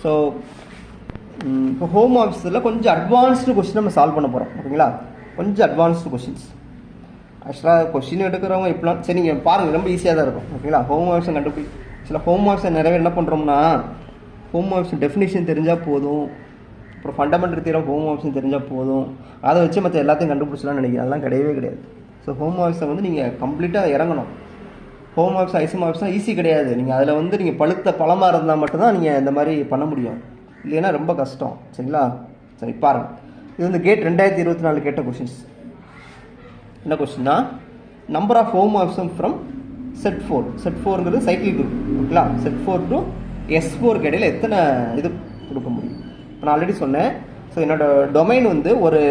So இப்போ home ஆஃபீஸில் கொஞ்சம் அட்வான்ஸ்டு கொஸ்டின் நம்ம சால்வ் பண்ண போகிறோம். ஓகேங்களா, கொஞ்சம் அட்வான்ஸ்டு கொஸ்டின்ஸ். ஆக்சுவலாக கொஸ்டின் எடுக்கிறவங்க இப்போலாம் சரி நீங்கள் பாருங்கள், ரொம்ப ஈஸியாக தான் இருக்கும். ஓகேங்களா, ஹோம் ஆஃபீஸை கண்டுபிடி சில ஹோம் ஆஃபீஸை நிறைய என்ன பண்ணுறோம்னா, ஹோம் ஆஃபீஸ் டெஃபினேஷன் தெரிஞ்சால் போதும், அப்புறம் ஃபண்டமெண்டல் தியரம் ஹோம் ஆஃபீஸ் தெரிஞ்சால் போதும், அதை வச்சு மற்ற எல்லாத்தையும் கண்டுபிடிச்சலாம்னு நினைக்கிறேன். அதெல்லாம் கிடையவே கிடையாது. ஸோ ஹோம் ஆஃபீஸை வந்து நீங்கள் கம்ப்ளீட்டாக இறங்கணும். ஹோம் ஆஃபீஸ் ஐஎஸ்எம் ஆஃபீஸ்லாம் ஈஸி கிடையாது. நீங்கள் அதில் வந்து நீங்கள் பழுத்த பழமாக இருந்தால் மட்டும்தான் நீங்கள் இந்த மாதிரி பண்ண முடியும், இல்லைன்னா ரொம்ப கஷ்டம். சரிங்களா, சரி பாருங்கள். இது வந்து கேட் 2024 கேட்ட கொஷின்ஸ். என்ன கொஸ்டின்னா, நம்பர் ஆஃப் ஹோம் ஆஃபீஸும் ஃப்ரம் செட் 4. செட் 4ங்கிறது சைக்கிள் குரூப். ஓகேங்களா, செட் 4 டு S4 இடையில் எத்தனை இது கொடுக்க முடியும். இப்போ நான் ஆல்ரெடி சொன்னேன். ஸோ என்னோடய டொமைன் வந்து ஒரு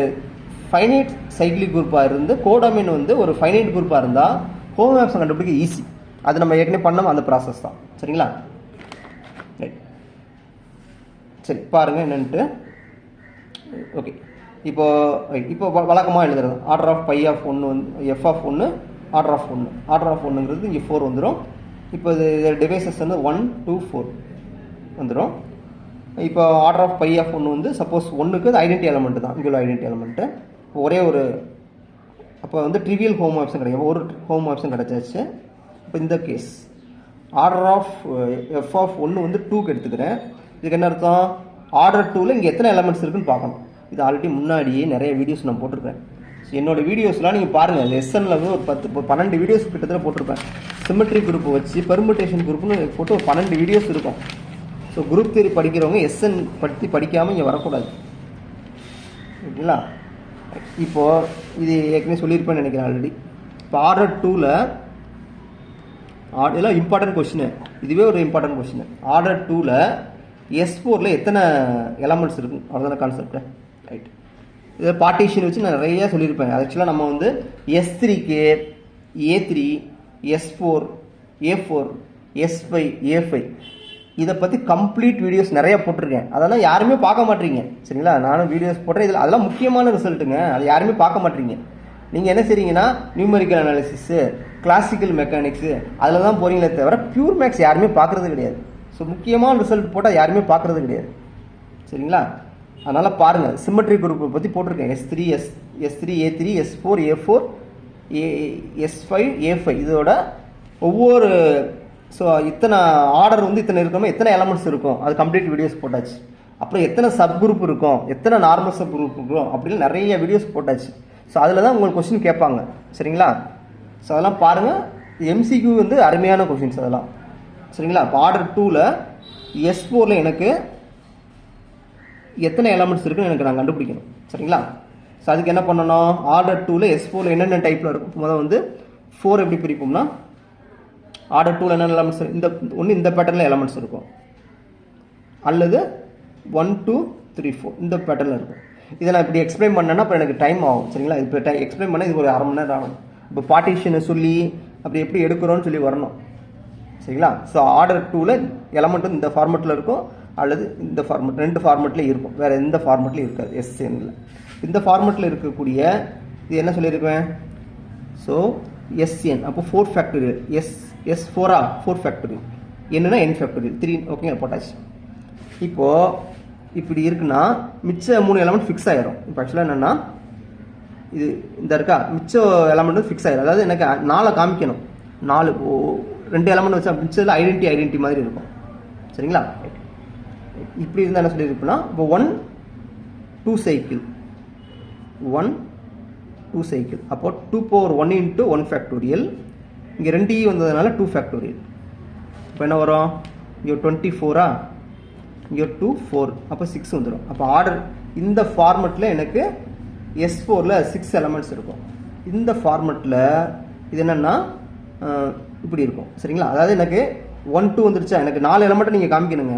ஃபைனைட் சைக்கிளிக் குரூப்பாக இருந்து கோடொமைன் வந்து ஒரு ஃபைனைட் குரூப்பாக இருந்தால் ஹோம் ஆஃபீஸை கண்டுபிடிக்க ஈஸி. அது நம்ம ஏற்கனவே பண்ணோம், அந்த ப்ராசஸ் தான். சரிங்களா, ரைட். சரி பாருங்கள் என்னன்ட்டு. ஓகே, இப்போ வழக்கமாக எழுதுறது ஆர்டர் ஆஃப் பை ஆஃப் 1 வந்து f of 1 order of 1. Order of 1ங்கிறது இங்கே 4 வந்துடும். இப்போ இது டிவைசஸ் வந்து 1 2 4 வந்துடும். இப்போ ஆர்டர் ஆஃப் பை ஆஃப் 1 வந்து சப்போஸ் 1க்கு அது ஐடென்டி எலமெண்ட்டு தான், இங்கே உள்ள ஐடென்டி எலமெண்ட்டு. இப்போ ஒரே ஒரு அப்போ வந்து ட்ரிவியல் ஹோம் ஆப்ஷன் கிடைக்கும், ஒரு ஹோம் ஆப்ஷன் கிடச்சாச்சு. இப்போ இந்த case order of F of 1 வந்து 2க்கு எடுத்துக்கிறேன். இதுக்கு என்ன அர்த்தம், ஆர்டர் 2ல் இங்கே எத்தனை எலமெண்ட்ஸ் இருக்குன்னு பார்க்கணும். இது ஆல்ரெடி முன்னாடியே நிறைய வீடியோஸ் நான் போட்டிருக்கேன். என்னோடய வீடியோஸ்லாம் நீங்கள் பாருங்கள், எஸ்என்ல வந்து ஒரு 12 வீடியோஸ் கிட்டத்தட்ட போட்டிருப்பேன். சிமெட்ரி குரூப்பை வச்சு பெர்முட்டேஷன் குரூப்னு போட்டு ஒரு 12 வீடியோஸ் இருக்கும். ஸோ குரூப் தியரி படிக்கிறவங்க எஸ்என் பற்றி படிக்காமல் இங்கே வரக்கூடாது. ஓகேங்களா, இப்போது இது ஏற்கனவே சொல்லியிருப்பேன்னு நினைக்கிறேன் ஆல்ரெடி. இப்போ ஆர்டர் 2ல் இதெல்லாம் இம்பார்ட்டன்ட் கொஸ்டின், இதுவே ஒரு இம்பார்ட்டன்ட் கொஸ்டின். ஆர்டர் 2ல் S4ல் எத்தனை எலமெண்ட்ஸ் இருக்கும், அதுதான கான்செப்ட். ரைட், இதை பார்ட்டிஷன் வச்சு நான் நிறையா சொல்லியிருப்பேன். ஆக்சுவலாக நம்ம வந்து S3க்கு A3 S4 A4 S5 A5 இதை பற்றி கம்ப்ளீட் வீடியோஸ் நிறையா போட்டிருக்கேன். அதெல்லாம் யாருமே பார்க்க மாட்டீங்க. சரிங்களா, நானும் வீடியோஸ் போட்டேன். இதில் அதெல்லாம் முக்கியமான ரிசல்ட்டுங்க, அது யாருமே பார்க்க மாட்டீங்க. நீங்கள் என்ன செய்றீங்கன்னா நியூமெரிக்கல் அனாலிசிஸு கிளாசிக்கல் மெக்கானிக்ஸு அதில் தான் போகிறீங்களே தவிர பியூர் மேக்ஸ் யாருமே பார்க்குறது கிடையாது. ஸோ முக்கியமான ரிசல்ட் போட்டால் யாருமே பார்க்குறது கிடையாது. சரிங்களா, அதனால் பாருங்கள், சிமெட்ரி குரூப்பை பற்றி போட்டிருக்கேன். S3 A3 S4 A4 S5 A5 இதோட ஒவ்வொரு ஸோ இத்தனை ஆர்டர் வந்து இத்தனை இருக்கணும், எத்தனை எலமெண்ட்ஸ் இருக்கும், அது கம்ப்ளீட் வீடியோஸ் போட்டாச்சு. அப்புறம் எத்தனை சப் குரூப் இருக்கும், எத்தனை நார்மல் சப் குரூப் இருக்கும் அப்படின்னு நிறைய வீடியோஸ் போட்டாச்சு. ஸோ அதில் தான் உங்களுக்கு கொஸ்டின் கேட்பாங்க. சரிங்களா, ஸோ அதெல்லாம் பாருங்கள். MCQ வந்து அருமையான கொஸ்டின்ஸ் அதெல்லாம். சரிங்களா, இப்போ ஆர்டர் 2ல் S4ல் எனக்கு எத்தனை எலமெண்ட்ஸ் இருக்குன்னு எனக்கு நான் கண்டுபிடிக்கணும். சரிங்களா, ஸோ அதுக்கு என்ன பண்ணணும், ஆர்டர் 2ல் S4ல் என்னென்ன டைப்பில் இருக்கும். முதல்ல வந்து 4 எப்படி பிரிப்போம்னா, ஆர்டர் 2ல் என்ன எலமெண்ட்ஸ் இந்த ஒன்று இந்த பேட்டர்னில் எலமெண்ட்ஸ் இருக்கும், அல்லது 1 2 3 4 இந்த பேட்டர்னில் இருக்கும். இதை நான் இப்படி எக்ஸ்பிளைன் பண்ணேன்னா இப்போ எனக்கு டைம் ஆகும். சரிங்களா, இப்போ எக்ஸ்பிளைன் பண்ணால் இது ஒரு அரை மணி நேரம் ஆகும். இப்போ பார்ட்டிஷனை சொல்லி அப்படி எப்படி எடுக்கிறோன்னு சொல்லி வரணும். சரிங்களா, ஸோ ஆர்டர் 2ல் எலமெண்ட்டும் இந்த ஃபார்மெட்டில் இருக்கும், அல்லது இந்த ஃபார்மெட், 2 ஃபார்மெட்லேயும் இருக்கும், வேறு எந்த ஃபார்மெட்லையும் இருக்காது. SNல இந்த ஃபார்மெட்டில் இருக்கக்கூடிய இது என்ன சொல்லியிருக்கேன். ஸோ SN அப்போ 4 ஃபேக்டரியல் S4 4 ஃபேக்டரியல் என்னன்னா n ஃபேக்டரியல் 3. ஓகேங்க, போட்டாச்சு. இப்போது இப்படி இருக்குன்னா மிச்ச 3 எலமெண்ட் ஃபிக்ஸ் ஆகிரும். இப்போ ஆக்சுவலாக என்னென்னா இது இந்த இருக்கா மிச்ச எலமெண்ட் ஃபிக்ஸ் ஆகிடும். அதாவது எனக்கு 4 காமிக்கணும், 4 2 எலமெண்ட் வச்சா மிச்சத்தில் ஐடென்டி மாதிரி இருக்கும். சரிங்களா, இப்படி இருந்தால் என்ன சொல்லியிருப்போம்னா, இப்போ 1 2 சைக்கிள் 1 2 சைக்கிள், அப்போ 2 power 1 into 1 ஃபேக்டோரியல். இங்கே 2 வந்ததுனால 2 ஃபேக்டோரியல். இப்போ என்ன வரும், இங்கே 24 இங்கே 2 4 அப்போ 6 வந்துடும். அப்போ ஆர்டர் இந்த ஃபார்மெட்டில் எனக்கு S4ல் 6 எலமெண்ட்ஸ் இருக்கும். இந்த ஃபார்மெட்டில் இது என்னென்னா இப்படி இருக்கும். சரிங்களா, அதாவது எனக்கு 1 2 வந்துருச்சா, எனக்கு 4 எலமெண்ட்டை நீங்கள் காமிக்கணுங்க.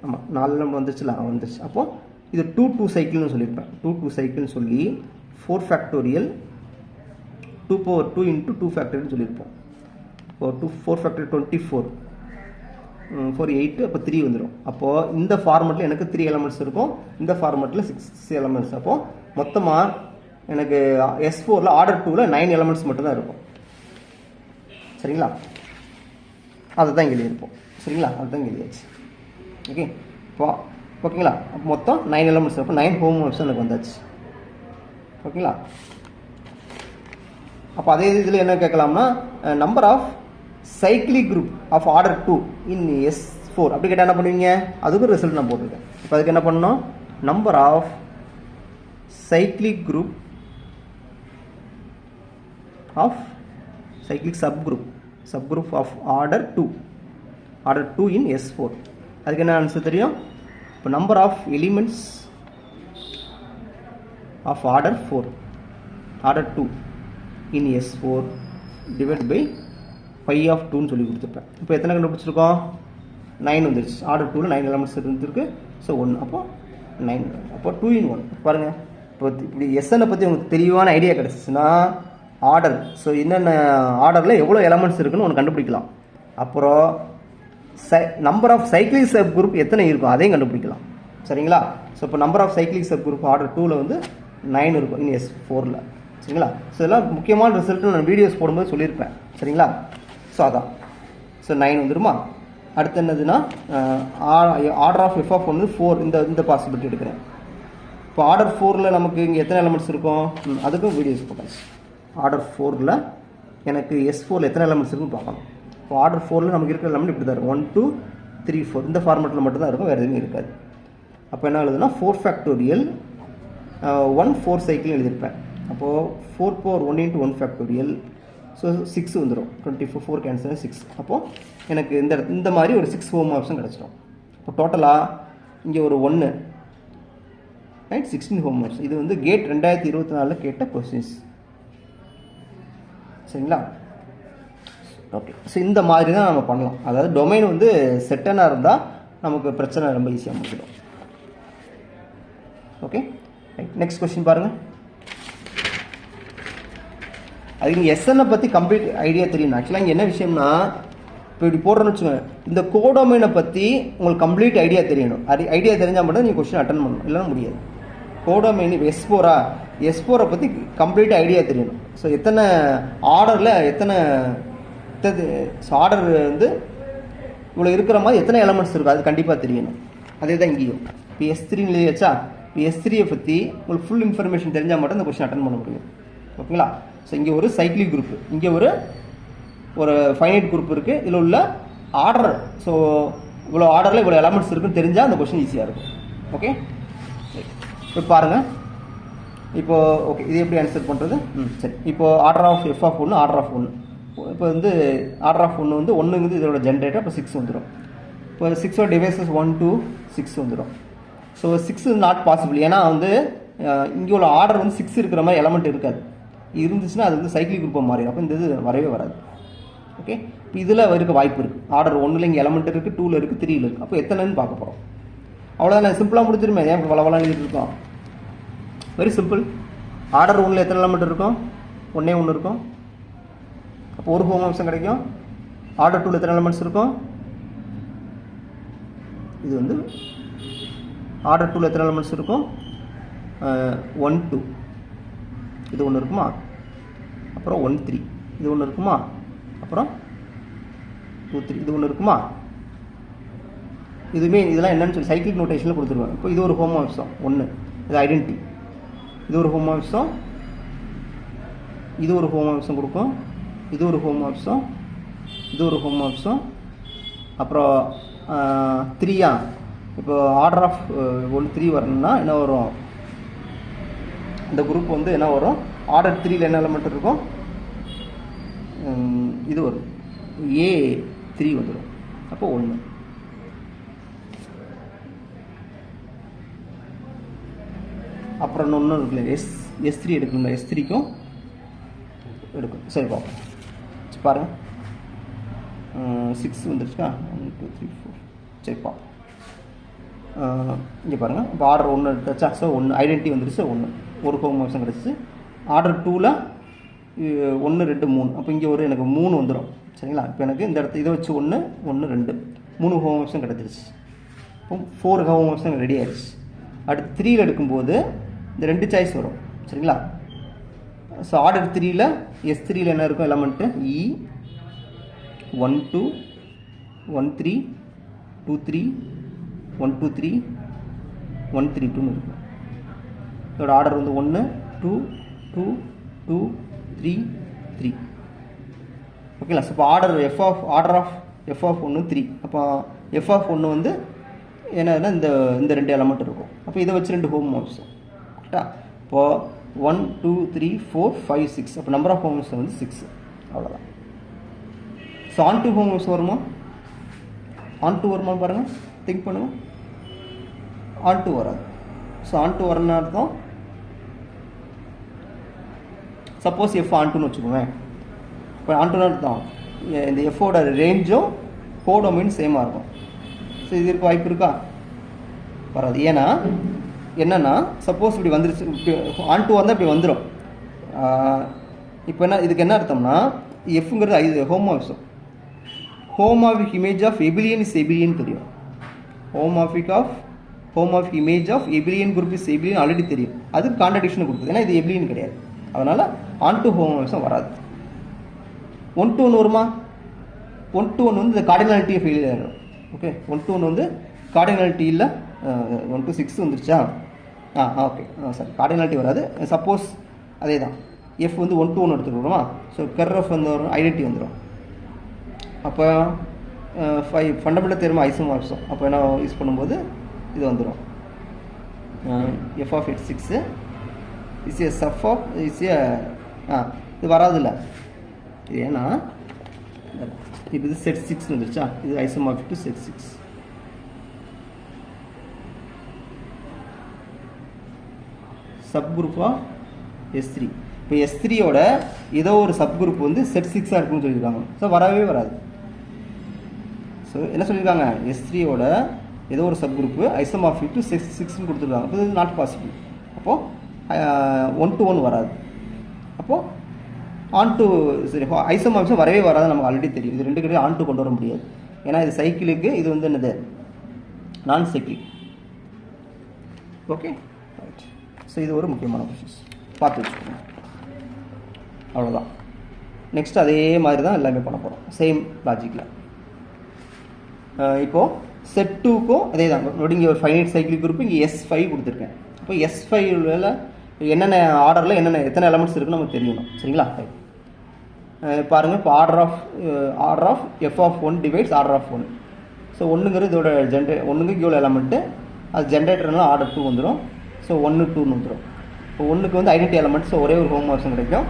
ஆமாம், 4 எலமெண்ட் வந்துருச்சுல, வந்துருச்சு. அப்போது இது 2 2 சைக்கிள்னு சொல்லியிருப்பேன். 2 2 சைக்கிள்னு சொல்லி 4 ஃபேக்டோரியல் 2 power 2 into 2 ஃபேக்டரியல்னு சொல்லியிருப்போம். இப்போ 4 ஃபேக்டரியல் 24 4 8 அப்போ 3 வந்துடும். அப்போது இந்த ஃபார்மெட்டில் எனக்கு 3 எலமெண்ட்ஸ் இருக்கும், இந்த ஃபார்மெட்டில் 6 எலமெண்ட்ஸ். அப்போது மொத்தமாக எனக்கு S4ல் ஆர்டர் 2ல் 9 எலமெண்ட்ஸ் மட்டும்தான் இருக்கும். சரிங்களா, அதை தான் இங்கே எழுதியிருப்போம். சரிங்களா, அதுதான் இங்கே எழுதியாச்சு. ஓகே இப்போ ஓகேங்களா, மொத்தம் 9 எலமெண்ட்ஸ். அப்போ 9 ஹோமோமார்ப்ஸ் எனக்கு வந்தாச்சு. ஓகேங்களா, அப்போ அதே இதில் என்ன கேட்கலாம்னா number of cyclic group of order 2 in S4 அப்படி கேட்டால் என்ன பண்ணுவீங்க, அதுக்கு ரிசல்ட் நான் போட்டிருக்கேன். இப்போ அதுக்கு என்ன பண்ணணும், number of cyclic group of cyclic subgroup of order 2 in S4. அதுக்கு என்ன ஆன்சர் தெரியும், இப்போ number of elements of order 2 in S4 divide by phi of 2ன்னு சொல்லி கொடுத்துருப்பேன். இப்போ எத்தனை கண்டுபிடிச்சிருக்கோம், 9 வந்துருச்சு. ஆர்டர் 2ல் 9 எலிமெண்ட்ஸ் இருந்துருக்கு. ஸோ 1, அப்போ 9, அப்போ 2 in 1. பாருங்கள், இப்போ இப்படி எஸ்என்னை பற்றி உங்களுக்கு தெளிவான ஐடியா கிடச்சிச்சுன்னா ஆர்டர், ஸோ என்னென்ன ஆர்டரில் எவ்வளோ எலமெண்ட்ஸ் இருக்குன்னு ஒன்று கண்டுபிடிக்கலாம். அப்புறம் number of cyclic subgroup எத்தனை இருக்கும் அதையும் கண்டுபிடிக்கலாம். சரிங்களா, ஸோ இப்போ number of cyclic subgroup order 2ல் வந்து 9 இருக்கும் இன் S4ல். சரிங்களா, ஸோ இதெல்லாம் முக்கியமான ரிசல்ட்டு நான் வீடியோஸ் போடும்போது சொல்லியிருப்பேன். சரிங்களா, ஸோ அதான், ஸோ 9 வந்துருமா. அடுத்து என்னதுன்னா ஆர்டர் ஆஃப் F of 1 4, இந்த பாசிபிலிட்டி எடுக்கிறேன். இப்போ ஆர்டர் 4ல் நமக்கு இங்கே எத்தனை எலமெண்ட்ஸ் இருக்கும், அதுக்கும் வீடியோஸ் போட்டாச்சு. ஆர்டர் 4ல் எனக்கு S4ல் எத்தனை எலமெண்ட்ஸ் இருக்குன்னு பார்க்கணும். இப்போ ஆர்டர் 4ல் நமக்கு இருக்கிற எலமெண்ட் இப்படி தான் இருக்கும், 1 2 3 4 இந்த ஃபார்மெட்டில் மட்டும்தான் இருக்கும், வேறு எதுவுமே இருக்காது. அப்போ என்ன எழுதுனா 4 ஃபேக்டோரியல் 1 4 சைக்கிள் எழுதியிருப்பேன். அப்போது 4 power 1 into 1 ஃபேக்டோரியல், ஸோ 6 வந்துடும். 24 4 கேன்சல் 6. அப்போது எனக்கு இந்த மாதிரி ஒரு 6 ஹோமோமார்ப்ஸ் கிடச்சிடும். இப்போ டோட்டலாக இங்கே ஒரு 1 ரைட் 16 ஹோமோமார்ப்ஸ். இது வந்து கேட் 2024 கேட்ட கொஸ்டின்ஸ். சரிங்களா, ஓகே. ஸோ இந்த மாதிரி தான் நம்ம பண்ணலாம். அதாவது டொமைன் வந்து செட்டனாக இருந்தால் நமக்கு பிரச்சனை ரொம்ப ஈஸியாக முடிச்சிடும். Okay, right. நெக்ஸ்ட் கொஸ்டின் பாருங்கள். அதுக்கு நீங்கள் எஸ்என்னை பற்றி கம்ப்ளீட் ஐடியா தெரியணும். ஆக்சுவலாக இங்கே என்ன விஷயம்னா, இப்போ இப்படி போடுறோன்னு வச்சுக்கோங்க, இந்த கோடொமைனை பற்றி உங்களுக்கு கம்ப்ளீட் ஐடியா தெரியணும். ஐடியா தெரிஞ்சால் மட்டும் நீங்கள் கொஸ்டின் அட்டன் பண்ணணும், இல்லைன்னா முடியாது. கோடொமைன் S4 பற்றி கம்ப்ளீட் ஐடியா தெரியணும். ஸோ எத்தனை ஆர்டரில் எத்தனை ஆர்டர் வந்து இவ்வளோ இருக்கிற மாதிரி எத்தனை எலமெண்ட்ஸ் இருக்கும் அது கண்டிப்பாக தெரியணும். அதே தான் இங்கேயும். இப்போ S3 எழுதியாச்சா, இப்போ S3யை பற்றி உங்களுக்கு ஃபுல் இன்ஃபர்மேஷன் தெரிஞ்சால் மட்டும் இந்த கொஸ்டின் அட்டன் பண்ண முடியும். ஓகேங்களா, ஸோ இங்கே ஒரு சைக்கிளிக் குரூப், இங்கே ஒரு ஃபைனைட் குரூப் இருக்குது. இதில் உள்ள ஆர்டர், ஸோ இவ்வளோ ஆர்டரில் இவ்வளோ எலமெண்ட்ஸ் இருக்குன்னு தெரிஞ்சால் அந்த கொஸ்டின் ஈஸியாக இருக்கும். ஓகே, இப்போ பாருங்கள். இப்போது ஓகே, இது எப்படி ஆன்சர் பண்ணுறது, சரி. இப்போது order of F of 1 order of 1. இப்போ வந்து ஆர்டர் ஆஃப் 1 வந்து 1ங்கிறது இதோட ஜென்ரேட்டர். இப்போ 6 வந்துடும். இப்போ 6 டிவைசஸ் 1 2 6 வந்துடும். So 6 is not possible. ஏன்னா வந்து இங்கே உள்ள ஆர்டர் வந்து 6 இருக்கிற மாதிரி எலமெண்ட் இருக்காது. இருந்துச்சுன்னா அது வந்து சைக்கிளிக் குரூப்பாக மாறிடும். அப்போ இந்த இது வரவே வராது. ஓகே, இப்போ இதில் இருக்க வாய்ப்பு இருக்குது. ஆர்டர் 1ல் இங்கே எலமெண்ட் இருக்குது, 2ல் இருக்குது, 3ல் இருக்குது. அப்போ எத்தனைன்னு பார்க்க போகிறோம். அவ்வளோதான், சிம்பிளாக முடிச்சிருமே. ஏன் இப்போ வளவலாம் எழுதிட்டு இருக்கோம், வெரி சிம்பிள். ஆர்டர் 1ல் எத்தனை எலமெண்ட் இருக்கும், 1 இருக்கும். அப்போ ஒரு ஹோமோமார்ப்ஸ் கிடைக்கும். ஆர்டர் 2ல் எத்தனை எலமெண்ட்ஸ் இருக்கும், இது வந்து ஆர்டர் 2ல் எத்தனை எலமெண்ட்ஸ் இருக்கும், 1 2 இது ஒன்று இருக்குமா, அப்புறம் 1 3 இது ஒன்று இருக்குமா, அப்புறம் 2 3 இது ஒன்று இருக்குமா. இதுவுமே இதெல்லாம் என்னன்னு சொல்லி சைக்கிளிக் நோட்டேஷனில் கொடுத்துருவாங்க. இப்போ இது ஒரு ஹோமோமார்ப்ஸம் 1, இது ஐடென்டிட்டி. இது ஒரு ஹோமோமார்ப்ஸம், இது ஒரு ஹோமோமார்ப்ஸம் கொடுக்கும். இது ஒரு ஹோமோமார்ப்ஸம், இது ஒரு ஹோமோமார்ப்ஸம். அப்புறம் 3 இப்போ ஆர்டர் ஆஃப் 1 3 வரணும்னா என்ன வரும், இந்த குரூப் வந்து என்ன வரும், ஆர்டர் 3ல் என்ன எலமெண்ட் இருக்கும், இது வரும் A3 வந்துடும். அப்போ 1. அப்புறம் இன்னொன்று இருக்குல்ல, S3 எடுக்கணும்ல, S3க்கும் எடுக்கும். சரி பார்ப்போம், பாருங்கள். 6 வந்துருச்சுக்கா, 1 2 3 4. சரி பார்ப்போம். இங்கே பாருங்கள். இப்போ ஆர்டர் 1 எடுத்தாச்சா, ஸோ 1 ஐடென்டிட்டி வந்துருச்சு. 1 ஒரு ஹோமோமார்ப்ஸ் கிடச்சிச்சு. ஆர்டர் 2ல் 1 2 3. அப்போ இங்கே ஒரு எனக்கு 3 வந்துடும். சரிங்களா, இப்போ எனக்கு இந்த இடத்துல இதை வச்சு 1 1 2 3 ஹோமோமார்ப்ஸ் கிடச்சிருச்சு. இப்போ 4 ஹோமோமார்ப்ஸ் ரெடி ஆயிடுச்சு. அடுத்து 3ல் எடுக்கும்போது இந்த 2 சாய்ஸ் வரும். சரிங்களா, ஸோ ஆர்டர் 3ல் S3ல் என்ன இருக்கும் எலமெண்ட்டு, E 1 2 1 3 2 3 1 2 3 1 3 2ன்னு இருக்கும். இதோட ஆர்டர் வந்து 1 2 2 2 3 3. ஓகேங்களா? ஸோ இப்போ ஆர்டர் எஃப் ஆஃப் 1 3. அப்போ எஃப் ஆஃப் 1 வந்து என்னன்னா இந்த ரெண்டு எலமெண்ட் இருக்கும். அப்போ இதை வச்சு ரெண்டு ஹோம் மார்க்ஸ் கரெக்டா? இப்போது 1 2 3 4 5 6. அப்போ நம்பர் ஆஃப் ஹோம்ஸ் வந்து 6. அவ்வளோதான். ஸோ ஆன் டூ ஹோம்ஸ் வருமா? ஆன் டூ வருமா பாருங்கள், திங்க் பண்ணுங்கள். ஆன் டூ வராது. ஸோ ஆன் டூ வரணும்னு அர்த்தம், சப்போஸ் எஃப் ஆன் டூன்னு வச்சுக்கோங்க. இப்போ ஆன் டூன்னு அர்த்தம் இந்த எஃபோட ரேஞ்சும் கோடொமைன் சேமாக இருக்கும். ஸோ இது இருக்க வாய்ப்பு இருக்கா? வராது. ஏன்னா என்னென்னா சப்போஸ் இப்படி வந்துருச்சு, ஆன் டூ வந்தால் இப்படி வந்துடும். இப்போ என்ன இதுக்கு என்ன அர்த்தம்னா எஃப்ங்கிறது இது homomorphism. Homomorphic image of abelian is abelian தெரியும். Homomorphic image of abelian group is abelian already தெரியும். அது கான்ட்ரடிக்ஷன் கொடுக்குது, ஏன்னா இது எபிலியன் கிடையாது. அதனால் ஆன் டூ ஹோமோமார்ஃபிசம் வராது. 1 to 1 வருமா? 1 to 1 வந்து இந்த கார்டினாலிட்டியை ஃபெயிலியர் ஆகிடும். ஓகே, 1 to 1 வந்து கார்டினாலிட்டி இல்லை. 1 to 6 வந்துருச்சா? ஓகே, சாரி, கார்டினாலிட்டி வராது. சப்போஸ் அதே தான் எஃப் வந்து 1 to 1 எடுத்துக்கிறோமா? ஸோ கர்எஃப் வந்து ஒரு ஐடென்டிட்டி வந்துடும். அப்போ 5 ஃபண்டமெண்டல் தேர்வு ஐசோமார்ஃபிசம். அப்போ என்ன யூஸ் பண்ணும்போது இது வந்துடும். எஃப் ஆஃப் எட் 6 இஸ் ஏ சப் ஆஃப் இது வராதுல்ல. இது ஏன்னா இப்போ இது செட் 6 வந்துருச்சா? இது isomorphic to set 6. Subgroup of S3. இப்போ S3யோட ஏதோ ஒரு சப் குரூப் வந்து செட் 6ஆக இருக்குன்னு சொல்லியிருக்காங்க. ஸோ வரவே வராது. ஸோ என்ன சொல்லியிருக்காங்க? S3யோட ஏதோ ஒரு subgroup isomorphic to Z 6ன்னு கொடுத்துருக்காங்க. அப்போ இது நாட் பாசிபிள். அப்போது 1 to 1 வராது. அப்போது ஆன் டூ சரி ஐசோமார்பிசம் வரவே வராது, நமக்கு ஆல்ரெடி தெரியும். இது ரெண்டு கிட்டே ஆன் டூ கொண்டு வர முடியாது. ஏன்னா இது சைக்கிளுக்கு, இது வந்து என்னது நான் சைக்கிள். Okay, right. ஸோ இது ஒரு முக்கியமான ப்ரொசஸ், பார்த்து வச்சுக்கோங்க. அவ்வளோதான். நெக்ஸ்ட் அதே மாதிரி தான் எல்லாமே பண்ண போகிறோம், சேம் லாஜிக்கில். இப்போது செட் 2க்கும் அதே தான். இங்கே ஒரு ஃபைனைட் சைக்கிள் குரூப், இங்கே S5 கொடுத்துருக்கேன். அப்போ S5ல என்னென்ன ஆர்டரில் எத்தனை எலமெண்ட்ஸ் இருக்குன்னு நமக்கு தெரியணும். சரிங்களா? பாருங்கள், இப்போ order of F of 1 divides order of 1. So ஒன்றுங்கிறது இதோட ஒன்றுங்க இவ்வளோ எலமெண்ட்டு, அது ஜென்ரேட்டர்னால ஆர்டர் 2 வந்துடும். ஸோ 1 2ன்னு வந்துடும். இப்போ ஒன்றுக்கு வந்து ஐடென்டி எலமெண்ட்ஸ், ஸோ ஒரே ஒரு ஹோமோமார்ஃபிசம் கிடைக்கும்.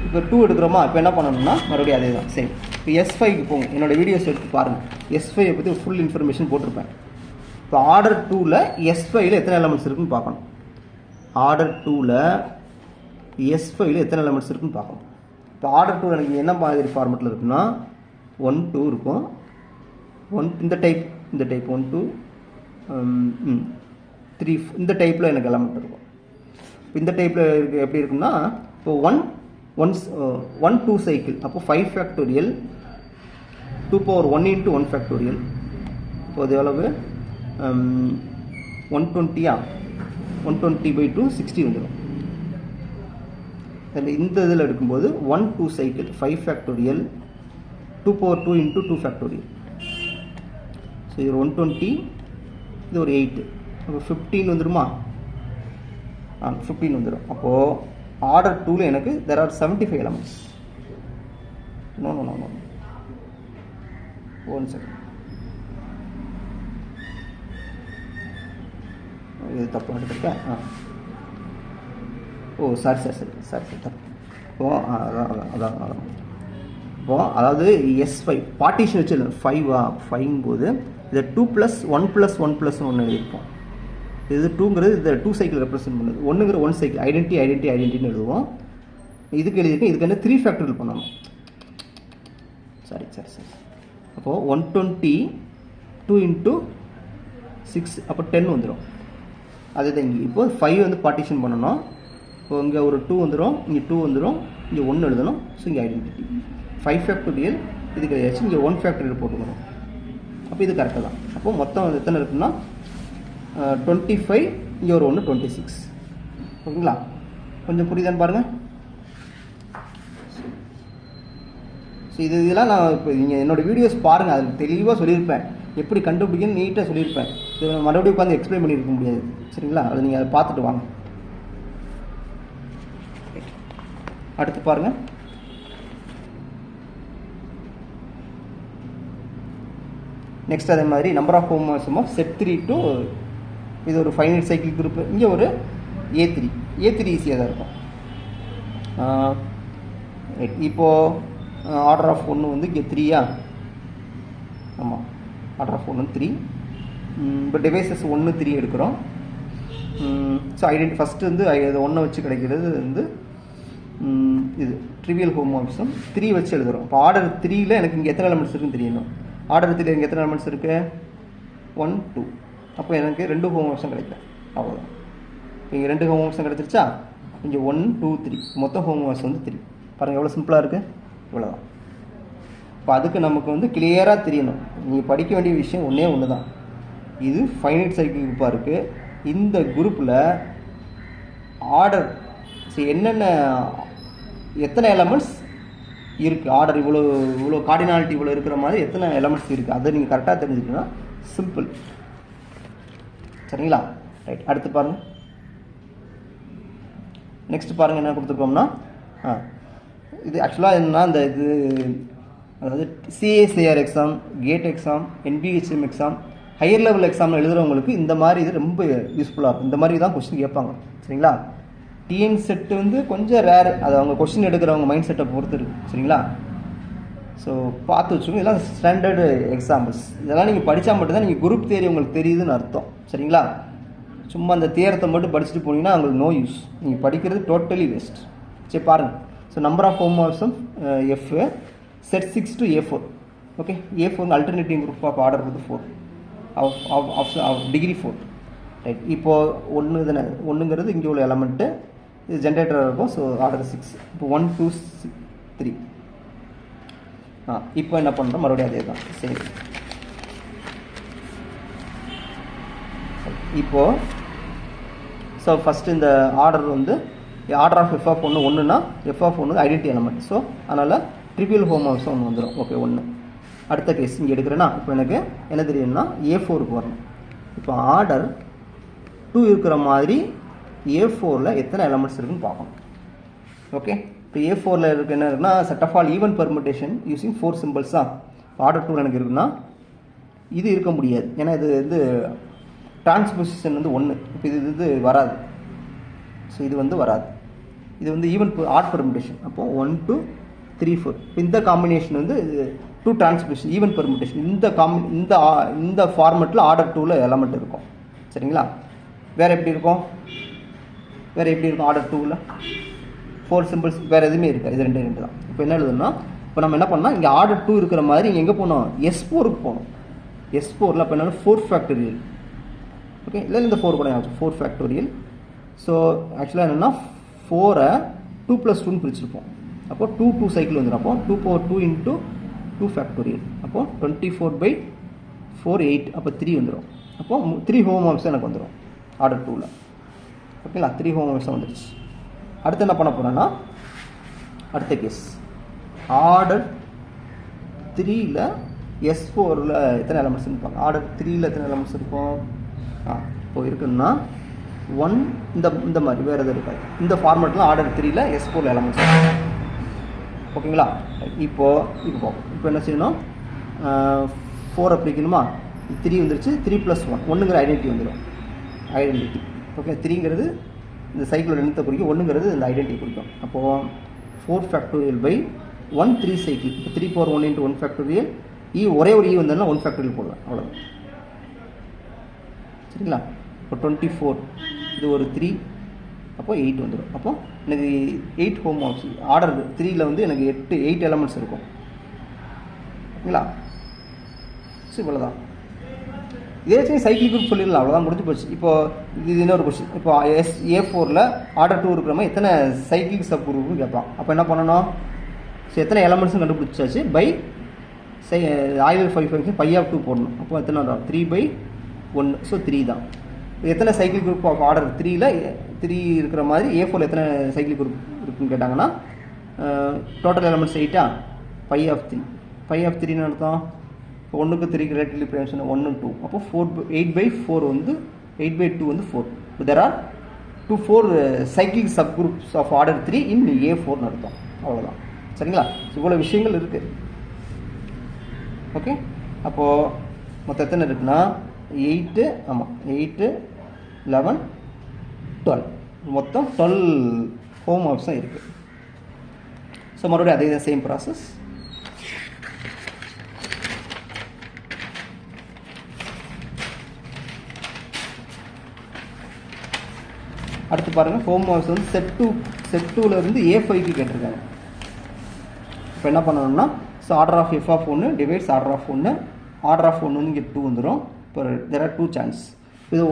இப்போ 2 எடுக்கிறோமா? இப்போ என்ன பண்ணணும்னா மறுபடியும் அதே தான், சேம். இப்போ S5க்கு போகும். என்னோடய வீடியோஸ் எடுத்து பாருங்கள், S5 பற்றி ஃபுல் இன்ஃபர்மேஷன் போட்டிருப்பேன். இப்போ ஆர்டர் 2ல் S5ல் எத்தனை எலமெண்ட்ஸ் இருக்குன்னு பார்க்கணும். ஆர்டர் 2ல் S5ல் எத்தனை எலமெண்ட்ஸ் இருக்குன்னு பார்க்கணும். இப்போ ஆர்டர் 2 எனக்கு என்ன மாதிரி ஃபார்மெட்டில் இருக்குன்னா 1 2 இருக்கும். இந்த டைப் 1 2 3 இந்த டைப்பில் எனக்கு எலமெண்ட் இருக்கும். இந்த டைப்பில் எப்படி இருக்குன்னா இப்போ 1 2 சைக்கிள். அப்போ 5 ஃபேக்டோரியல் 2 power 1 into 1 ஃபேக்டோரியல். இப்போ அது எவ்வளவு? 120 120/2 60 வந்துடும். இந்த இதில் எடுக்கும்போது 1 2 cycle 5 factorial 2 power 2 into 2 factorial. So இது 120, இது ஒரு 8. அப்போ 15 வந்துடுமா? 15 வந்துடும். அப்போது ஆர்டர் 2ல் எனக்கு there are 75 elements. No 1 second. இது தப்பு எடுத்துருக்கேன். சரி தப்பு. அதான் இப்போது அதாவது S5 பார்ட்டிஷன் வச்சு 5 இதை 2 + 1 + 1 + 1 எழுதியிருப்போம். இது 2ங்கிறது இந்த 2 சைக்கிள் ரெப்ரசென்ட் பண்ணுது. 1ங்கிற 1 சைக்கிள் ஐடென்டிட்டின்னு எழுதுவோம். இதுக்கு எழுதியிருக்கேன். இதுக்கு என்ன 3 ஃபேக்டரியல் பண்ணணும். சரி. அப்போது 120 2 into 6 அப்போ 10 வந்துடும். அதே தான் இங்கே. இப்போது 5 வந்து பார்ட்டிஷன் பண்ணணும். இப்போ இங்கே ஒரு 2 வந்துடும், இங்கே 2 வந்துடும், இங்கே 1 எழுதணும். ஸோ இங்கே ஐடென்டிட்டி 5 ஃபேக்டோரியல் இது கிடையாச்சு. இங்கே 1 ஃபேக்டோரியல் போட்டுக்கணும். அப்போ இது கரெக்டாக தான். அப்போது மொத்தம் எத்தனை இருக்குன்னா 25, இங்கே ஒரு 1 26. ஓகேங்களா? கொஞ்சம் புரியுதான்னு பாருங்கள். ஸோ இதெல்லாம் நான் இப்போ நீங்கள் என்னோடய வீடியோஸ் பாருங்கள், அதில் தெளிவாக சொல்லியிருப்பேன். எப்படி கண்டுபிடிக்கணும்னு நீட்டாக சொல்லியிருப்பேன். இது மறுபடியும் உட்காந்து எக்ஸ்பிளைன் பண்ணியிருக்க முடியாது. சரிங்களா? அதை நீங்கள் அதை பார்த்துட்டு வாங்க. அடுத்து பாருங்கள். நெக்ஸ்ட் அதே மாதிரி number of homomorphism of set 3 to இது ஒரு ஃபைனைட் சைக்கிள் குரூப். இங்கே ஒரு A3 ஈஸியாக தான் இருக்கும். இப்போது ஆர்டர் ஆஃப் 1 வந்து இங்கே 3யா? ஆமாம், ஆர்டர் ஆஃப் 1 3. இப்போ டிவைசஸ் 1 3 எடுக்கிறோம். ஸோ ஃபஸ்ட்டு வந்து இது 1 வச்சு கிடைக்கிறது வந்து இது ட்ரிவியல் ஹோமோமார்ஃபிசம் 3 வச்சு எழுதுகிறோம். இப்போ ஆர்டர் 3ல் எனக்கு இங்கே எத்தனை எலமெண்ட்ஸ் இருக்குன்னு தெரியணும். ஆர்டர் 3ல் எனக்கு எத்தனை எலமெண்ட்ஸ் இருக்குது? 1 2. அப்போ எனக்கு 2 ஹோமோமார்ஃபிசம் கிடைக்கும். அவ்வளோதான். இங்கே 2 ஹோமோமார்ஃபிசம் கிடச்சிருச்சா? இங்கே 1 2 3 மொத்தம் ஹோமோமார்ஃபிசம் வந்து 3. பாருங்கள் எவ்வளோ சிம்பிளாக இருக்குது. இவ்வளோதான். இப்போ அதுக்கு நமக்கு வந்து கிளியராக தெரியணும். நீங்கள் படிக்க வேண்டிய விஷயம் ஒன்று தான். இது ஃபைனைட் சைக்கிள் குரூப்பாக இருக்குது. இந்த குரூப்பில் ஆர்டர் என்னென்ன எத்தனை எலமெண்ட்ஸ் இருக்குது, ஆர்டர் இவ்வளோ கார்டினாலிட்டி இவ்வளோ இருக்கிற மாதிரி எத்தனை எலமெண்ட்ஸ் இருக்குது, அதை நீங்கள் கரெக்டாக தெரிஞ்சுக்கணும். சிம்பிள். சரிங்களா? ரைட். அடுத்து பாருங்கள். நெக்ஸ்ட் பாருங்கள் என்ன கொடுத்துருக்கோம்னா, இது ஆக்சுவலாக என்னன்னா இந்த இது அதாவது CACR exam, GATE exam, NBHM exam, higher level எக்ஸாமில் எழுதுகிறவங்களுக்கு இந்த மாதிரி இது ரொம்ப யூஸ்ஃபுல்லாக இருக்கும். இந்த மாதிரி தான் கொஸ்டின் கேட்பாங்க. சரிங்களா? டிஎன் செட்டு வந்து கொஞ்சம் ரேர். அது அவங்க கொஸ்டின் எடுக்கிறவங்க மைண்ட் செட்டை பொறுத்து இருக்குது. சரிங்களா? ஸோ பார்த்து வச்சுக்கோங்க. இதெல்லாம் ஸ்டாண்டர்டு எக்ஸாம்பிள்ஸ். இதெல்லாம் நீங்கள் படித்தா மட்டும்தான் நீங்கள் குரூப் தியரி உங்களுக்கு தெரியுதுன்னு அர்த்தம். சரிங்களா? சும்மா அந்த தியரத்தை மட்டும் படிச்சுட்டு போனீங்கன்னா உங்களுக்கு நோ யூஸ். நீங்கள் படிக்கிறது டோட்டலி வேஸ்ட். சரி பாருங்கள். So number of homomorphism F set 6 to A4. Okay, A4 alternative group of order வந்து 4 ஆஃப் டிகிரி 4. ரைட். இப்போது 1 தானே, 1ங்கிறது இங்கே உள்ள எலமெண்ட்டு, இது ஜென்ரேட்டராக இருக்கும். So order 6. இப்போ 1 2 3. இப்போ என்ன பண்ணுறோம்? மறுபடியும் அதே தான். சரி. இப்போது ஸோ ஃபஸ்ட்டு இந்த ஆர்டர் வந்து ஆர்டர் ஆஃப் F of 1 ஒன்றுனா F of 1 identity element. So அதனால் ட்ரிவியல் ஹோமோமார்ஃபிசம் ஒன்று வந்துடும். ஓகே, 1. அடுத்த கேஸ் இங்கே எடுக்கிறேன்னா இப்போ எனக்கு என்ன தெரியும்னா A4க்கு வரணும். இப்போ ஆர்டர் 2 இருக்கிற மாதிரி A4ல் எத்தனை எலமெண்ட்ஸ் இருக்குன்னு பார்க்கணும். ஓகே, இப்போ A4ல் இருக்கு என்ன இருக்குன்னா set of all even permutation using 4 symbols தான். ஆர்டர் 2 எனக்கு இருக்குன்னா இது இருக்க முடியாது. ஏன்னா இது வந்து டிரான்ஸ்பொசிஷன் வந்து 1. இப்போ இது வராது. ஸோ இது வந்து வராது. இது வந்து ஈவன் ஆட் பெர்முட்டேஷன். அப்போது 1 2 3 4. இந்த காம்பினேஷன் வந்து 2 டிரான்ஸ்பொசிஷன் ஈவன் பெர்முட்டேஷன். இந்த ஃபார்மெட்டில் ஆர்டர் 2ல் எலமெண்ட் இருக்கும். சரிங்களா? வேறு எப்படி இருக்கும்? ஆர்டர் 2ல் 4 சிம்பிள்ஸ் வேறு எதுவுமே இருக்காது. இது 2 தான். இப்போ என்ன எழுதுனா, இப்போ நம்ம என்ன பண்ணால் இங்கே ஆர்டர் 2 இருக்கிற மாதிரி இங்கே எங்கே போகணும்? S4க்கு போகணும். S4ல் அப்போ என்னென்னா 4 ஃபேக்டோரியல். ஓகே, இல்லை இந்த 4 கூட 4 ஃபேக்டோரியல். ஸோ ஆக்சுவலாக என்னென்னா 4-ஐ 2 + 2ன்னு பிரிச்சுருப்போம். அப்போ 2 2 சைக்கிள் வந்துடும். அப்போ 2 power 2 × 2 ஃபேக்டோரியல். அப்போது 24/4 8. அப்போ 3 வந்துடும். அப்போது 3 ஹோமோமார்ஃபிசம் எனக்கு வந்துடும் ஆர்டர் 2ல். ஓகேங்களா? 3 ஹோமோமார்ஃபிசம் வந்துடுச்சு. அடுத்து என்ன பண்ண போகிறேன்னா, அடுத்த கேஸ் ஆர்டர் 3ல் S4ல் எத்தனை எலமெண்ட்ஸ் இருப்பாங்க? ஆர்டர் 3ல் எத்தனை எலமெண்ட்ஸ் இருக்கும்? இப்போ இருக்குன்னா 1 இந்த மாதிரி வேறு எதுவும் இருக்காது. இந்த ஃபார்மெட்டில் ஆர்டர் 3ல் S4 எலமெண்ட்ஸ். ஓகேங்களா? இப்போ என்ன செய்யணும்? 4 பிடிக்கணுமா? 3 வந்துருச்சு. 3 + 1 1ங்கிற ஐடென்டிட்டி வந்துடும். ஐடென்டிட்டி. ஓகே, 3ங்கிறது இந்த சைக்கிளோட எண்ணத்தை குறிக்கும், 1ங்கிறது இந்த ஐடென்டிட்டி குறிக்கும். அப்போது 4 ஃபேக்டோரியல் பை 1 3 சைக்கிள். இப்போ 3 power 1 × 1 ஃபேக்டோரியல். ஒரே ஒரு வந்ததுன்னா 1 ஃபேக்டோரியல் போடுவேன். அவ்வளோதான். சரிங்களா? இப்போ 24 இது ஒரு 3. அப்போது 8 வந்துடும். அப்போது எனக்கு 8 ஹோமோமார்ஃபிசம். ஆர்டர் 3ல் வந்து எனக்கு 8 எலமெண்ட்ஸ் இருக்கும். ஓகேங்களா? ஸோ இவ்வளோதான். இதே சைக்கிள் குரூப் சொல்லிடலாம். அவ்வளோதான், முடிஞ்சு போச்சு. இப்போது இது இன்னொரு கொஸ்டின். இப்போ A4ல் ஆர்டர் 2 இருக்கிற மாதிரி எத்தனை சைக்கிள் சப் குரூப்னு கேட்பான். அப்போ என்ன பண்ணணும்? ஸோ எத்தனை எலமெண்ட்ஸும் கண்டுபிடிச்சாச்சு. பை ஆய்வு 5 ஃபங்க்ஷன் பை ஆஃப் 2 போடணும். அப்போ எத்தனை வரும்? 3/1. ஸோ 3 தான். எத்தனை சைக்கிள் குரூப் ஆஃப் ஆர்டர் 3ல் 3 இருக்கிற மாதிரி A4ல் எத்தனை சைக்கிள் குரூப் இருக்குன்னு கேட்டாங்கன்னா டோட்டல் எலமெண்ட்ஸ் 8. பை ஆஃப் 3 ன்னு அர்த்தம் ஒன்றுக்கு 3க்கு ரிலேட்டிவ்லி ப்ரிவென்ஷன் 1 2. அப்போ 8/4 வந்து 8/2 வந்து 4. இப்போ there are 4 cyclic subgroups of order 3 in A4ன்னு அர்த்தம். அவ்வளோதான். சரிங்களா? இவ்வளோ விஷயங்கள் இருக்குது. ஓகே, அப்போது மொத்தம் எத்தனை இருக்குன்னா 8 8 11 12 மொத்தம் 12 ஹோம் ஒர்க்ஸ் தான் இருக்குது. ஸோ மறுபடியும் அதே தான் சேம் ப்ராசஸ். அடுத்து பாருங்கள், ஹோம் ஒர்க்ஸ் வந்து செட் 2ல இருந்து A5க்கு கேட்டிருக்காங்க. இப்போ என்ன பண்ணணும்னா, so order of F of 1 divides order of 1. Order of 1 வந்து இங்கே 2 வந்துடும். இப்போ தெர் ஆர் 2 சான்ஸ். இது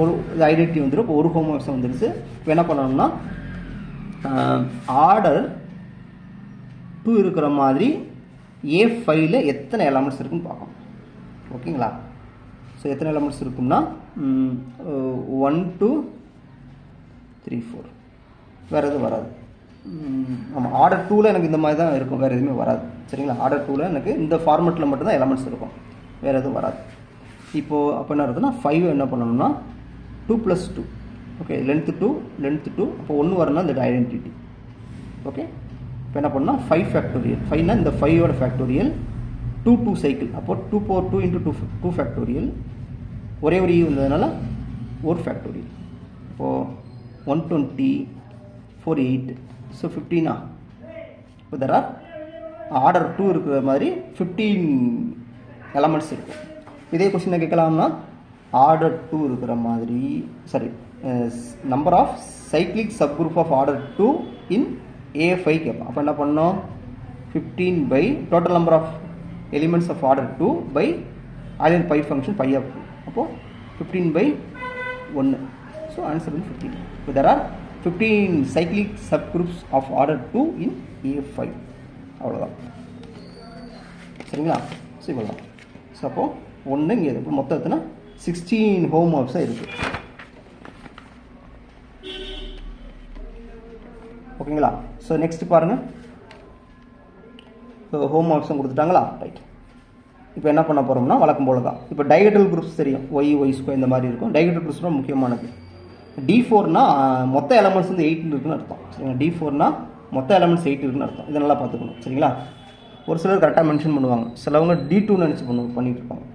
ஐடென்டிட்டி வந்துடும். இப்போ ஒரு ஹோம் ஒர்க்ஸ் வந்துருச்சு. இப்போ என்ன பண்ணணும்னா, ஆர்டர் 2 இருக்கிற மாதிரி A5ல எத்தனை எலமெண்ட்ஸ் இருக்குன்னு பார்க்கணும். ஓகேங்களா? ஸோ எத்தனை எலமெண்ட்ஸ் இருக்கும்னா 1 2 3 4. வேறு எதுவும் வராது. ஆமாம், ஆர்டர் 2ல் எனக்கு இந்த மாதிரி தான் இருக்கும், வேறு எதுவுமே வராது. சரிங்களா? ஆர்டர் 2ல் எனக்கு இந்த ஃபார்மெட்டில் மட்டும்தான் எலமெண்ட்ஸ் இருக்கும், வேறு எதுவும் வராது. இப்போது அப்போ என்ன இருக்குதுன்னா 5 என்ன பண்ணணும்னா 2 + 2. Okay, length 2. அப்போ 1 வரணும்னா இந்த ஐடென்டிட்டி. ஓகே, இப்போ என்ன பண்ணால் 5 ஃபேக்டோரியல். 5னா இந்த 5ஓட ஃபேக்டோரியல் 2 சைக்கிள். அப்போ 2 × 2 × 2 ஃபேக்டோரியல். ஒரே ஒரு வந்ததுனால 1 ஃபேக்டோரியல். இப்போது 120 4 8. ஸோ 15. இப்போ தெர் ஆர் ஆர்டர் 2 இருக்கிற மாதிரி 15 எலமெண்ட்ஸ் இருக்கும். இதே கொஸ்டினை கேட்கலாம்னா, ஆர்டர் 2 இருக்கிற மாதிரி number of cyclic subgroup of order 2 in A5 கேட்போம். அப்போ என்ன பண்ணோம், 15 by total number of elements of order 2 by alien phi function phi of 2. அப்போது 15/1. ஸோ ஆன்சர் வந்து 15. இப்போ there are 15 cyclic subgroups of order 2 in A5. அவ்வளோதான். சரிங்களா? So இவ்வளோதான். ஸோ அப்போது 1 இங்கே இருக்குது. மொத்தம் எத்தனை 16 ஹோம் ஒர்க்ஸாக இருக்குது. ஓகேங்களா? ஸோ நெக்ஸ்ட் பாருங்கள், ஸோ ஹோம் ஒர்க்ஸும் கொடுத்துட்டாங்களா? ரைட். இப்போ என்ன பண்ண போகிறோம்னா, வழக்கம் போல தான். இப்போ டைகட்டல் குரூப்ஸ் தெரியும், Y2 இந்த மாதிரி இருக்கும். டைகட்டல் குரூப்ஸ் ரொம்ப முக்கியமானது. D4னா மொத்த எலமெண்ட்ஸ் வந்து 8 இருக்குன்னு அர்த்தம். சரிங்களா? D4னா மொத்த எலமெண்ட்ஸ் 8 இருக்குன்னு அர்த்தம். இதை நல்லா பார்த்துக்கணும். சரிங்களா? ஒரு சிலர் கரெக்டாக மென்ஷன் பண்ணுவாங்க, சிலவங்க D2 நினச்சி பண்ணிட்டு இருப்பாங்க.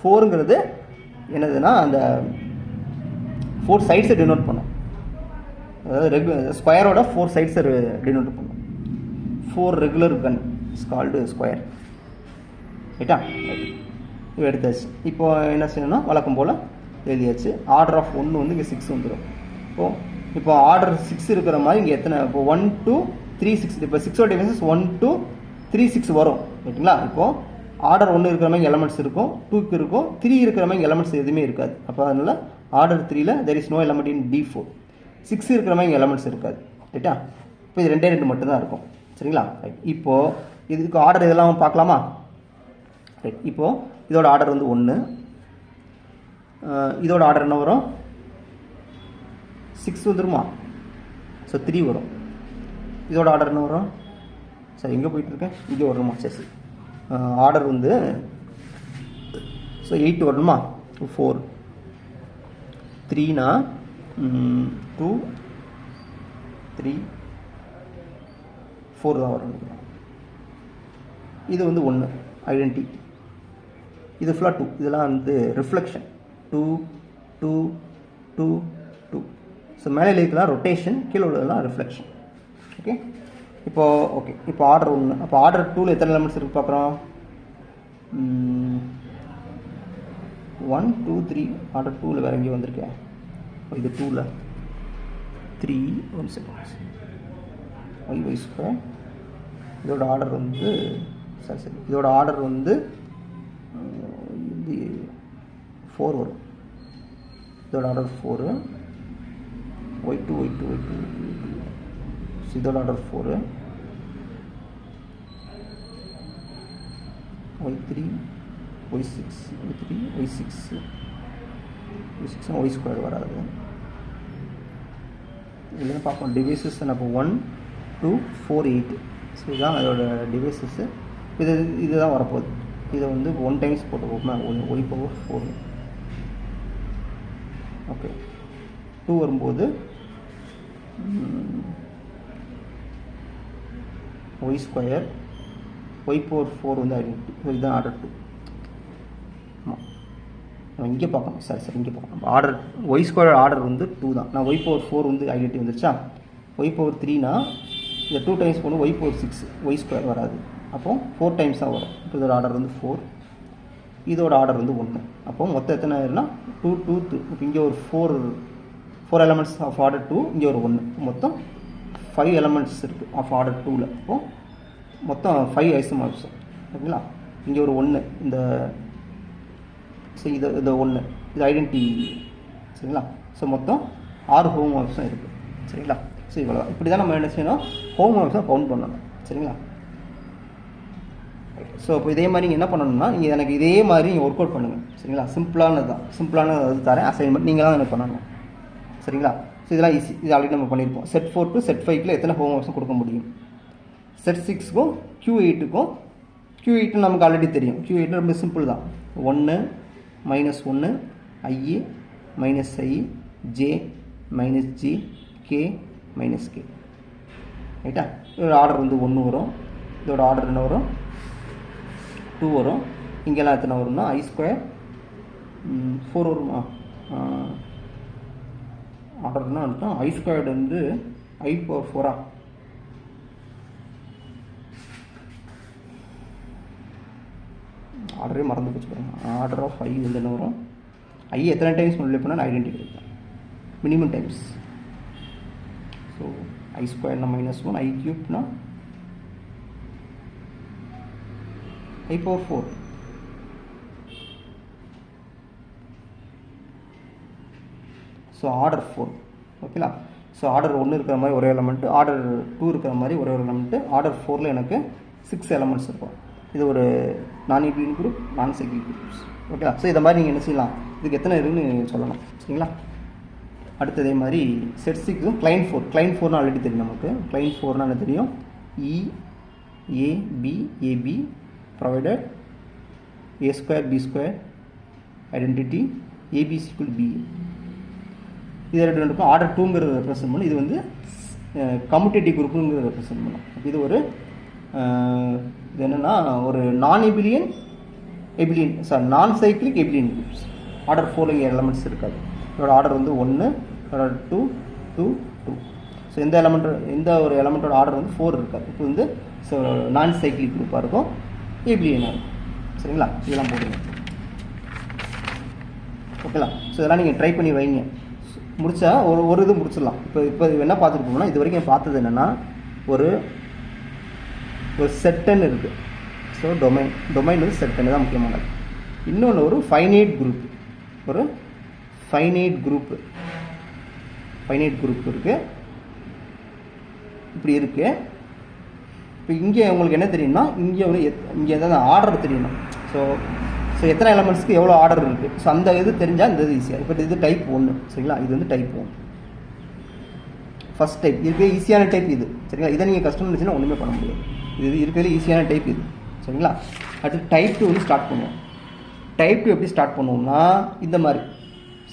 4ங்கிறது என்னதுன்னா அந்த 4 சைட்ஸை டினோட் பண்ணும். அதாவது ஸ்கொயரோட 4 சைட்ஸை டினோட் பண்ணும். 4 regular gon is called square. ரைட்டா? இப்போ எடுத்தாச்சு. இப்போ என்ன செய்யணும்னா, வழக்கம் போல் எழுதியாச்சு. ஆர்டர் ஆஃப் 1 வந்து இங்கே 6 வந்துடும். இப்போ ஆர்டர் 6 இருக்கிற மாதிரி இங்கே எத்தனை, இப்போ 1 2 3 6. இப்போ 6ஓட டிவைசஸ் 1 2 3 6 வரும். ரைட்டுங்களா? இப்போது ஆர்டர் 1 இருக்கிற மாதிரி எலமெண்ட்ஸ் இருக்கும், 2க்கு இருக்கும், 3 இருக்கிற மாதிரி எலமெண்ட்ஸ் எதுவுமே இருக்காது. அப்போ அதனால் ஆர்டர் 3ல் there is no element in D4. 6 இருக்கிற மாதிரி எலமெண்ட்ஸ் இருக்காது. ரைட்டா? இப்போ இது 2 மட்டும்தான் இருக்கும். சரிங்களா? ரைட். இப்போது இதுக்கு ஆர்டர் இதெல்லாம் பார்க்கலாமா? ரைட். இப்போது இதோட ஆர்டர் வந்து 1. இதோட ஆர்டர் என்ன வரும், 6 வந்துருமா? ஸோ 3 வரும். இதோட ஆர்டர் என்ன வரும், சரி எங்கே போயிட்டுருக்கேன், இங்கே வரணுமா? சரி, ஆர்டர் வந்து ஸோ 8 வரணுமா? 4. 3னா 2 3 4 தான் வரும். இது வந்து 1 ஐடென்டி. இது ஃபுல்லாக 2. இதெல்லாம் வந்து ரிஃப்ளெக்ஷன். 2 2 2 2. ஸோ மேலே இருக்கலாம் ரொட்டேஷன், கீழே உள்ளதெல்லாம் ரிஃப்ளெக்ஷன். ஓகே, இப்போ ஆர்டர் 1. அப்போ ஆர்டர் 2ல் எத்தனை எலமெண்ட்ஸ் இருக்குது பார்க்குறோம். 1 2 3. ஆர்டர் 2ல் வேறு எங்கேயும் வந்திருக்கேன். இது 2ல் 3 1 செகண்ட் Y2. இதோட ஆர்டர் வந்து சரி இதோட ஆர்டர் வந்து இது 4 வரும். இதோட ஆர்டர் 4. Y2 இதோட order 4. Y3 Y6 Y3 Y6 Y2 வராது. இல்லைன்னு பார்ப்போம். டிவைசஸ் அப்போ 1 2 4 8. ஸோ இதுதான் அதோட டிவைசஸ்ஸு. இதுதான் வரப்போகுது. இதை வந்து 1 டைம்ஸ் போட்டுக்கோமா, ஒய் பவர் 4. ஓகே, 2 வரும்போது ஒய் ஸ்கொயர், ஒய் பவர் 4 வந்து ஐடென்டிட்டி. ஸோ இதுதான் ஆர்டர் 2. ஆமாம், நம்ம இங்கே பார்க்கணும். சரி இங்கே பார்க்கணும். ஆர்டர் ஒய் ஸ்கொயர் ஆர்டர் வந்து 2 தான். நான் ஒய் பவர் 4 வந்து ஐடென்டிட்டி வந்துருச்சா. ஒய் பவர் 3னா இதை 2 டைம்ஸ் போகணும். ஒய் பவர் 6, ஒய் ஸ்கொயர் வராது. அப்போ 4 டைம்ஸ் தான் வரும். இப்போ இதோட ஆர்டர் வந்து 4, இதோட ஆர்டர் வந்து 1. அப்போ மொத்தம் எத்தனை ஆயிருன்னா 2 2 2. இப்போ இங்கே ஒரு 4 எலமெண்ட்ஸ் ஆஃப் ஆர்டர் 2, இங்கே ஒரு 1. மொத்தம் 5 எலமெண்ட்ஸ் இருக்குது ஆஃப் ஆர்டர் 2ல். அப்போ மொத்தம் 5 ஐசோமார்ப்ஸ். ஓகேங்களா. இங்கே ஒரு 1, இந்த ஸோ இது 1, இது ஐடென்டி. சரிங்களா. ஸோ மொத்தம் 6 ஹோமோமார்ப்ஸும் இருக்குது. சரிங்களா. ஸோ இவ்வளோ இப்படி தான் நம்ம என்ன செய்யணும், ஹோமோமார்ப்ஸை கவுண்ட் பண்ணணும். சரிங்களா. ஸோ இப்போ இதே மாதிரி நீங்கள் என்ன பண்ணணும்னா, நீங்கள் எனக்கு இதே மாதிரி நீங்கள் ஒர்க் அவுட் பண்ணுங்கள். சரிங்களா. சிம்பிளானது தான், சிம்பிளானது தரேன் அசைன்மெண்ட், நீங்கள் தான் எனக்கு பண்ணணும். சரிங்களா. ஸோ இதெல்லாம் ஈஸி, இது ஆல்ரெடி நம்ம பண்ணியிருப்போம். செட் 4 டு செட் 5க்குள்ள எத்தனை ஹோம்ஒர்க்ஸும் கொடுக்க முடியும். செட் 6க்கும் Q8க்கும், Q8 நமக்கு ஆல்ரெடி தெரியும். Q8 ரொம்ப சிம்பிள் தான். 1 -1 I -I J -G K -K. ரைட்டா. இதோட ஆர்டர் வந்து 1 வரும். இதோட ஆர்டர் என்ன வரும், 2 வரும். இங்கெல்லாம் எத்தனை வரும்னா I ஸ்கொயர் 4 வருமா. ஆர்டர்னா அர்த்தம் I ஸ்கொயர்டு வந்து I பவர் 4. ஆர்டரே மறந்து போச்சு பாருங்க. ஆர்டர் ஆஃப் I வந்து என்ன வரும், I எத்தனை டைம்ஸ் மல்டிப்ளை பண்ணால் ஐடென்டி கிடைக்கும், minimum times. So I ஸ்கொயர்னா -1, I கியூப்னா I power 4. So order 4. ஓகேங்களா. ஸோ ஆர்டர் 1 இருக்கிற மாதிரி ஒரே எலமெண்ட்டு, ஆர்டர் 2 இருக்கிற மாதிரி ஒரே ஒரு எலமெண்ட்டு, ஆர்டர் 4ல் எனக்கு 6 எலமெண்ட்ஸ் இருக்கும். இது ஒரு நான் யூக்ளிடியன் குரூப், நான் சைக்ளிக் குரூப்ஸ். ஓகேங்களா. ஸோ இதை மாதிரி நீங்கள் என்ன செய்யலாம், இதுக்கு எத்தனை இருக்குன்னு சொல்லலாம். சரிங்களா. அடுத்து இதே மாதிரி செட் 6க்கும் கிளைண்ட் 4. கிளைண்ட் 4னா ஆல்ரெடி தெரியும் நமக்கு. கிளைண்ட் 4னா என்ன தெரியும், E A B A B provided A square B square identity A B is equal to B. இது ரெண்டுக்கும் ஆர்டர் 2ங்கிறது ரெப்ரசன்ட் பண்ணும். இது வந்து கம்யூட்டேட்டிவ் குரூப்புங்கிறது ரெப்ரசன்ட் பண்ணும். இது ஒரு இது என்னென்னா ஒரு நான் சைக்ளிக் எபிலியன் குரூப்ஸ். ஆர்டர் 4 இங்கே எலமெண்ட்ஸ் இருக்காது. இதோட ஆர்டர் வந்து 1, ஆர்டர் 2 2 2. ஸோ எந்த ஒரு எலமெண்ட்டோட ஆர்டர் வந்து 4 இருக்காது. இப்போ வந்து ஸோ நான் சைக்ளிக் குரூப்பாக இருக்கும், எபிலியனாக இருக்கும். சரிங்களா. இதெல்லாம் போடுங்க. ஓகேங்களா. ஸோ இதெல்லாம் நீங்கள் ட்ரை பண்ணி வைங்க. முடிச்சா ஒரு இது முடிச்சிடலாம். இப்போ என்ன பார்த்துட்டு போகணும்னா, இது வரைக்கும் பார்த்தது என்னென்னா ஒரு செட்டுன்னு இருக்குது. ஸோ டொமைன் வந்து செட்டுன்னு தான் முக்கியமானது. இன்னொன்று ஒரு ஃபைனைட் குரூப்பு இருக்குது. இப்படி இருக்குது. இப்போ இங்கே உங்களுக்கு என்ன தெரியும்னா, இங்கே எதாவது ஆர்டர் தெரியணும். ஸோ எத்தனை எலமெண்ட்ஸ்க்கு எவ்வளோ ஆர்டர் இருக்குது. ஸோ அந்த இது தெரிஞ்சால் இந்த இது ஈஸியாக. இப்போ இது டைப் 1. சரிங்களா. இது வந்து டைப் 1 ஃபஸ்ட் டைப். இதுவே ஈஸியான டைப் இது. சரிங்களா. இதை நீங்கள் கஷ்டம் இருந்துச்சுன்னா ஒன்றுமே பண்ண முடியாது. இது இருக்கிறதுல ஈஸியான டைப் இது. சரிங்களா. அடுத்து டைப் 2 வந்து ஸ்டார்ட் பண்ணுவோம். டைப் 2 எப்படி ஸ்டார்ட் பண்ணுவோம்னா இந்த மாதிரி.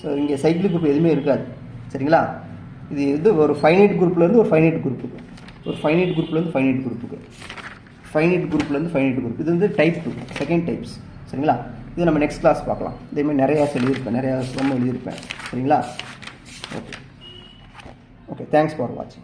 ஸோ இங்கே சைக்கிள் குரூப் எதுவுமே இருக்காது. சரிங்களா. இது ஒரு ஃபைனைட் குரூப்லேருந்து ஒரு ஃபைனைட் குரூப்புக்கு, ஒரு ஃபைனைட் குரூப்லேருந்து ஃபைனைட் குரூப்புக்கு, ஃபைனைட் குரூப்லேருந்து ஃபைனைட் குரூப். இது வந்து டைப் 2 செகண்ட் டைப்ஸ். சரிங்களா. இது நம்ம நெக்ஸ்ட் கிளாஸ் பார்க்கலாம். இதேமாதிரி நிறையா எழுதியிருப்பேன். சரிங்களா. ஓகே தேங்க்ஸ் ஃபார் வாட்சிங்.